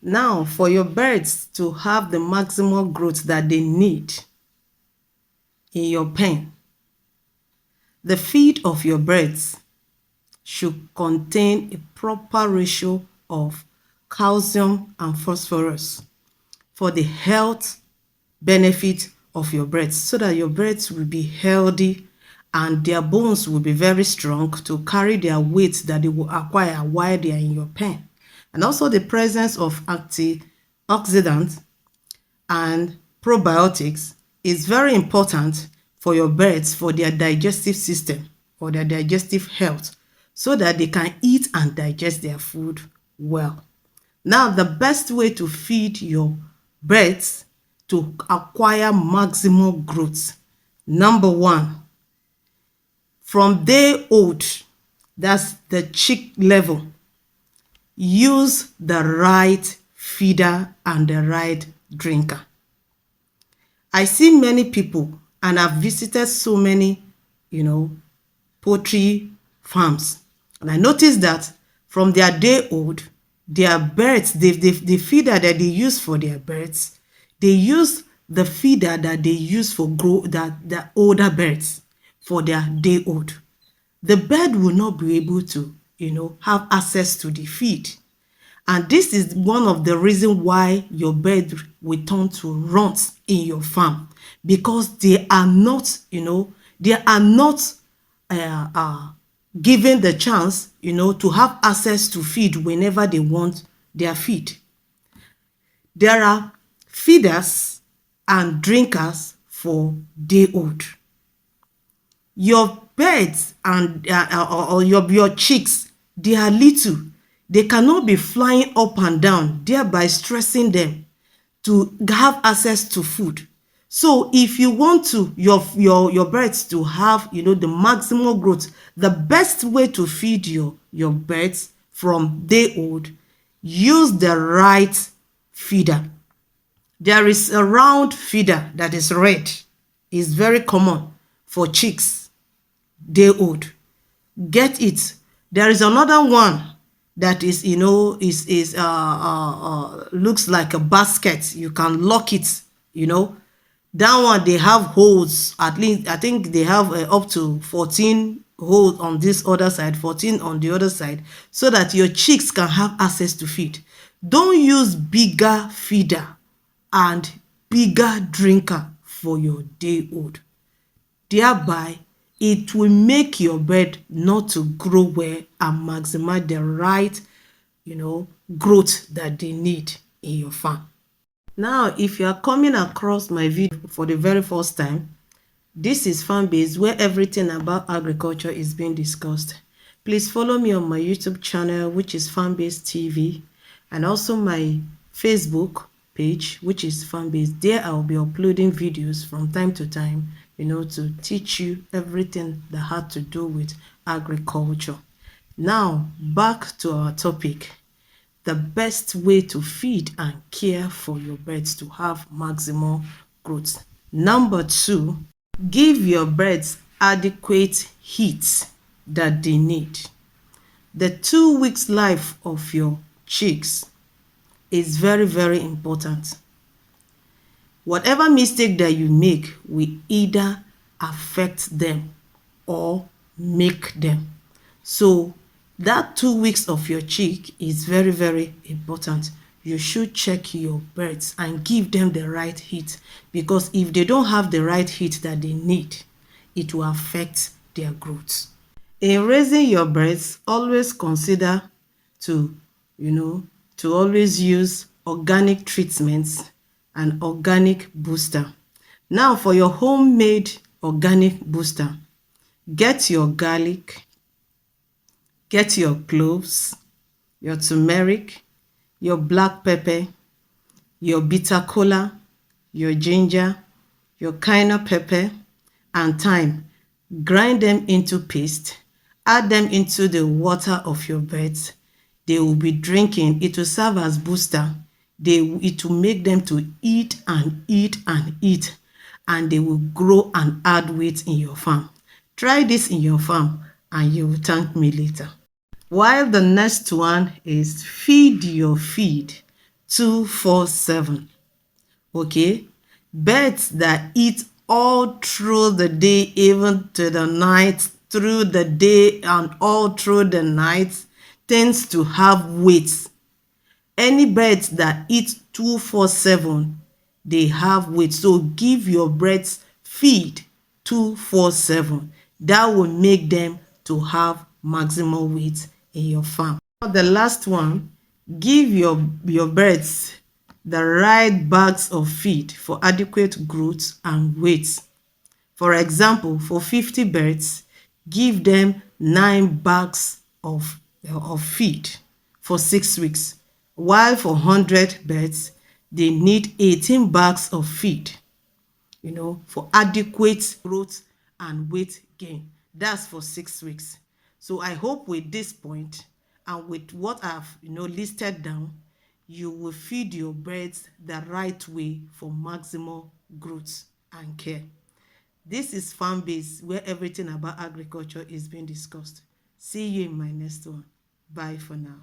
Now, for your birds to have the maximum growth that they need in your pen, the feed of your birds should contain a proper ratio of calcium and phosphorus for the health benefit of your birds, so that your birds will be healthy and their bones will be very strong to carry their weight that they will acquire while they are in your pen. And also the presence of antioxidants and probiotics is very important for your birds, for their digestive system or their digestive health, so that they can eat and digest their food well. Now, the best way to feed your birds to acquire maximum growth, number one, from day old, that's the chick level, use the right feeder and the right drinker. I see many people, and I've visited so many, poultry farms, and I noticed that from their day old, their birds, the feeder that they use for their birds, they use the feeder that they use for the older birds for their day old. The bird will not be able to, have access to the feed. And this is one of the reasons why your bird will turn to runts in your farm, because they are not, given the chance, to have access to feed whenever they want their feed. There are feeders and drinkers for day old. Your birds and or your chicks, they are little. They cannot be flying up and down, thereby stressing them to have access to food. So if you want to your birds to have the maximum growth, the best way to feed your birds from day old, use the right feeder. There is a round feeder that is red. It's very common for chicks day old. Get it. There is another one that is looks like a basket. You can lock it. That one, they have holes. At least I think they have up to 14 holes on this other side, 14 on the other side, so that your chicks can have access to feed. Don't use bigger feeder and bigger drinker for your day old. Thereby, it will make your bird not to grow well and maximize the right, growth that they need in your farm. Now, if you are coming across my video for the very first time, this is Farm Base, where everything about agriculture is being discussed. Please follow me on my YouTube channel, which is Farm Base TV, and also my Facebook page, which is Farm Base. There I will be uploading videos from time to time, to teach you everything that had to do with agriculture. Now, back to our topic. The best way to feed and care for your birds to have maximum growth. Number two, give your birds adequate heat that they need. The 2 weeks life of your chicks is very, very important. Whatever mistake that you make will either affect them or make them. So that 2 weeks of your chick is very, very important. You should check your birds and give them the right heat, because if they don't have the right heat that they need, it will affect their growth. In raising your birds, always consider to always use organic treatments and organic booster. Now, for your homemade organic booster, get your garlic, get your cloves, your turmeric, your black pepper, your bitter kola, your ginger, your cayenne pepper, and thyme. Grind them into paste. Add them into the water of your birds. They will be drinking. It will serve as booster. It will make them to eat and eat and eat, and they will grow and add weight in your farm. Try this in your farm and you will thank me later. While the next one is feed your feed 247. Okay, birds that eat all through the day, even to the night, through the day and all through the night, tends to have weight. Any birds that eat 247, they have weight. So give your birds feed 247. That will make them to have maximum weight in your farm. Now the last one, give your birds the right bags of feed for adequate growth and weight. For example, for 50 birds, give them 9 bags of feed for 6 weeks, while for 100 birds, they need 18 bags of feed, for adequate growth and weight gain. That's for 6 weeks. So I hope with this point and with what I've listed down, you will feed your birds the right way for maximum growth and care. This is Farm Base, where everything about agriculture is being discussed. See you in my next one. Bye for now.